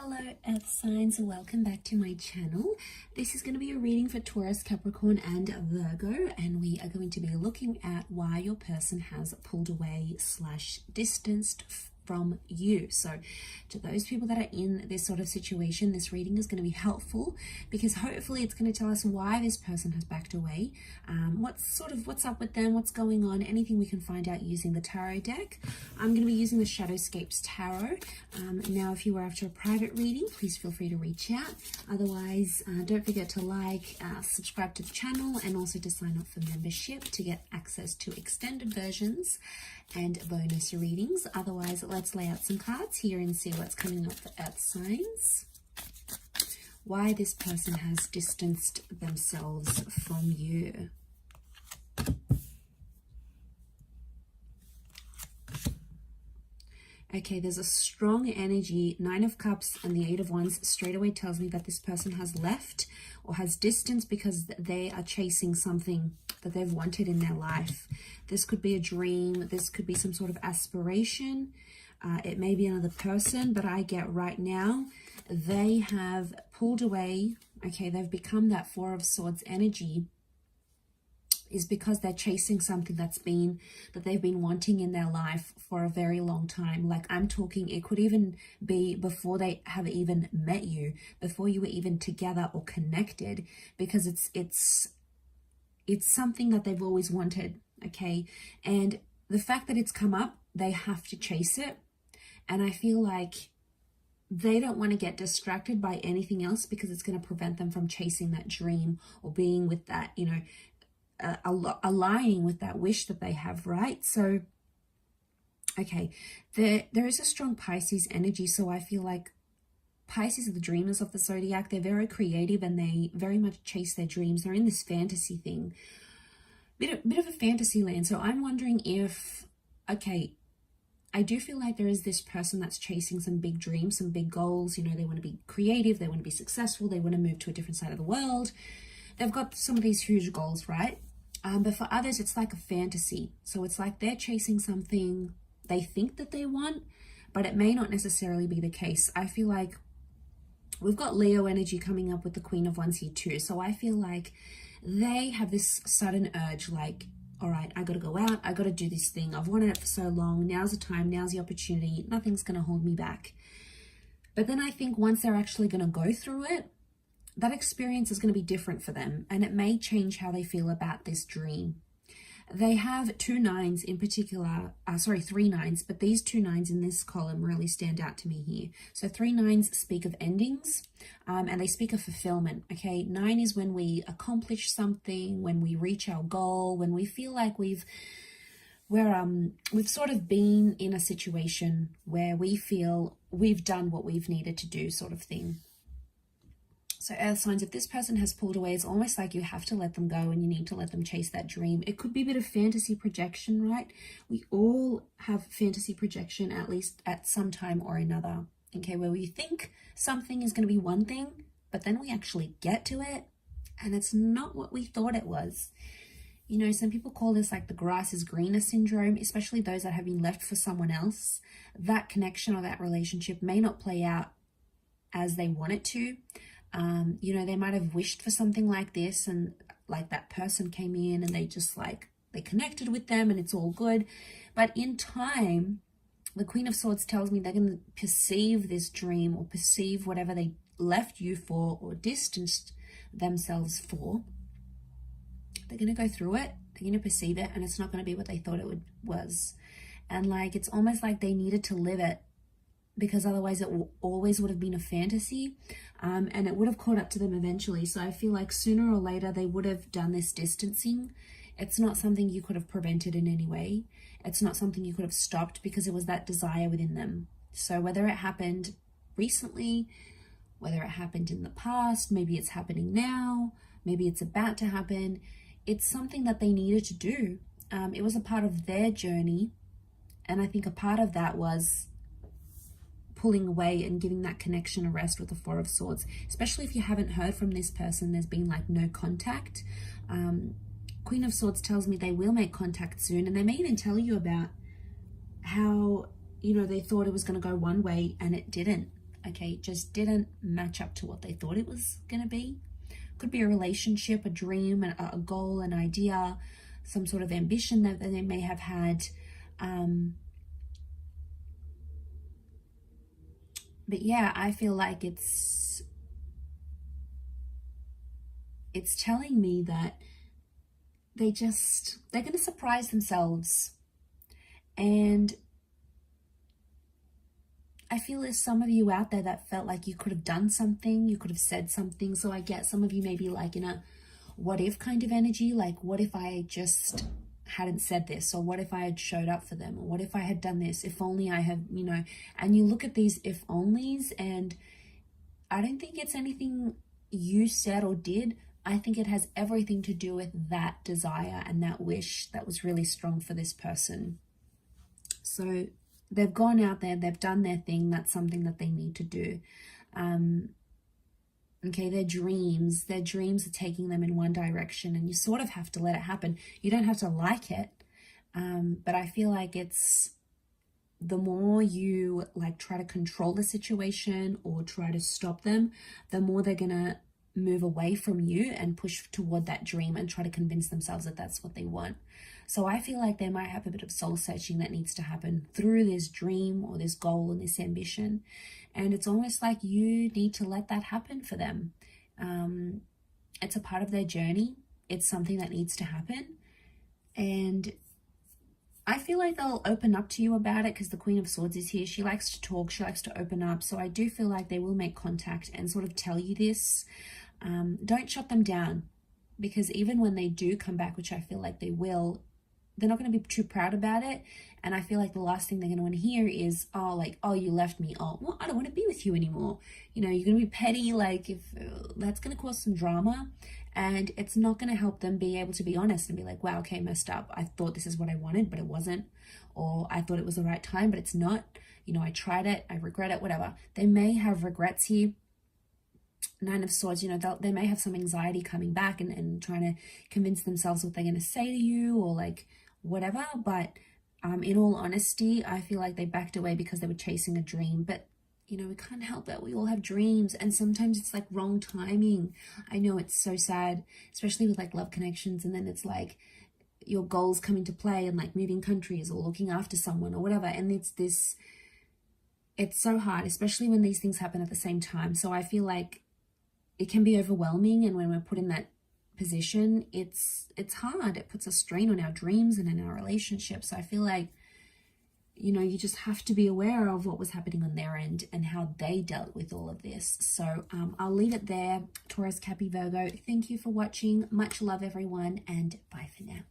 Hello Earth signs, welcome back to my channel. This is going to be a reading for Taurus, Capricorn and Virgo, and we are going to be looking at why your person has pulled away / distanced from you. So to those people that are in this sort of situation, this reading is going to be helpful because hopefully it's going to tell us why this person has backed away, what's up with them, what's going on, anything we can find out using the tarot deck. I'm going to be using the Shadowscapes Tarot. Now if you are after a private reading, please feel free to reach out. Otherwise, don't forget to like, subscribe to the channel, and also to sign up for membership to get access to extended versions and bonus readings. Otherwise, let's lay out some cards here and see what's coming up for Earth signs. Why this person has distanced themselves from you. Okay, there's a strong energy. 9 of Cups and the 8 of Wands straight away tells me that this person has left or has distanced because they are chasing something that they've wanted in their life. This could be a dream. This could be some sort of aspiration. It may be another person, but I get right now they have pulled away. Okay, they've become that 4 of Swords energy is because they're chasing something that they've been wanting in their life for a very long time. Like I'm talking, it could even be before they have even met you, before you were even together or connected, because it's something that they've always wanted. Okay, and the fact that it's come up, they have to chase it. And I feel like they don't want to get distracted by anything else because it's going to prevent them from chasing that dream or being with that, you know, aligning with that wish that they have, right? So okay, there is a strong Pisces energy. So I feel like Pisces are the dreamers of the zodiac. They're very creative and they very much chase their dreams. They're in this fantasy thing, bit of a fantasy land. So I'm wondering if, okay, I do feel like there is this person that's chasing some big dreams, some big goals. You know, they want to be creative, they want to be successful, they want to move to a different side of the world. They've got some of these huge goals, right? But for others, it's like a fantasy. So it's like they're chasing something they think that they want, but it may not necessarily be the case. I feel like we've got Leo energy coming up with the Queen of Wands here too. So I feel like they have this sudden urge, like, all right, I got to go out. I got to do this thing. I've wanted it for so long. Now's the time. Now's the opportunity. Nothing's going to hold me back. But then I think once they're actually going to go through it, that experience is going to be different for them, and it may change how they feel about this dream. They have 2 9s in particular, 3 9s, but these 2 9s in this column really stand out to me here. So 3 9s speak of endings, and they speak of fulfillment. Okay, 9 is when we accomplish something, when we reach our goal, when we feel like we've sort of been in a situation where we feel we've done what we've needed to do, sort of thing. So Earth signs, if this person has pulled away, it's almost like you have to let them go and you need to let them chase that dream. It could be a bit of fantasy projection, right? We all have fantasy projection, at least at some time or another. Okay, where we think something is going to be one thing, but then we actually get to it and it's not what we thought it was. You know, some people call this like the grass is greener syndrome, especially those that have been left for someone else. That connection or that relationship may not play out as they want it to. You know, they might have wished for something like this, and like that person came in and they just like, they connected with them and it's all good. But in time, the Queen of Swords tells me they're going to perceive this dream or perceive whatever they left you for or distanced themselves for. They're going to go through it. They're going to perceive it, and it's not going to be what they thought it was. And like, it's almost like they needed to live it, because otherwise it always would have been a fantasy, and it would have caught up to them eventually. So I feel like sooner or later they would have done this distancing. It's not something you could have prevented in any way. It's not something you could have stopped because it was that desire within them. So whether it happened recently, whether it happened in the past, maybe it's happening now, maybe it's about to happen, it's something that they needed to do. It was a part of their journey, and I think a part of that was pulling away and giving that connection a rest with the 4 of Swords. Especially if you haven't heard from this person, there's been like no contact. Queen of Swords tells me they will make contact soon, and they may even tell you about how, you know, they thought it was going to go one way and it didn't. okay? It just didn't match up to what they thought it was going to be. Could be a relationship, a dream, a goal, an idea, some sort of ambition that they may have had. But yeah, I feel like it's telling me that they're going to surprise themselves. And I feel there's some of you out there that felt like you could have done something, you could have said something. So I get some of you maybe like in a what if kind of energy, like what if I just hadn't said this, or what if I had showed up for them, or what if I had done this, if only I had, you know. And you look at these if onlys, and I don't think it's anything you said or did. I think it has everything to do with that desire and that wish that was really strong for this person. So they've gone out there, they've done their thing. That's something that they need to do. Okay, their dreams are taking them in one direction, and you sort of have to let it happen. You don't have to like it, but I feel like it's the more you like try to control the situation or try to stop them, the more they're gonna move away from you and push toward that dream and try to convince themselves that that's what they want. So I feel like they might have a bit of soul searching that needs to happen through this dream or this goal and this ambition. And it's almost like you need to let that happen for them. It's a part of their journey. It's something that needs to happen. And I feel like they'll open up to you about it because the Queen of Swords is here. She likes to talk. She likes to open up. So I do feel like they will make contact and sort of tell you this. Don't shut them down, because even when they do come back, which I feel like they will, they're not going to be too proud about it. And I feel like the last thing they're going to want to hear is, oh, like, oh, you left me. Oh, well, I don't want to be with you anymore. You know, you're going to be petty. Like, if that's going to cause some drama, and it's not going to help them be able to be honest and be like, wow, okay, messed up. I thought this is what I wanted, but it wasn't. Or I thought it was the right time, but it's not. You know, I tried it. I regret it, whatever. They may have regrets here. Nine of Swords, you know, they may have some anxiety coming back and trying to convince themselves what they're going to say to you or like whatever. But in all honesty, I feel like they backed away because they were chasing a dream. But, you know, we can't help it. We all have dreams, and sometimes it's like wrong timing. I know, it's so sad, especially with like love connections. And then it's like your goals come into play and like moving countries or looking after someone or whatever. And it's so hard, especially when these things happen at the same time. So I feel like it can be overwhelming, and when we're put in that position, it's hard. It puts a strain on our dreams and in our relationships. So I feel like, you know, you just have to be aware of what was happening on their end and how they dealt with all of this. So I'll leave it there. Taurus, Cappy, Virgo, thank you for watching. Much love, everyone, and bye for now.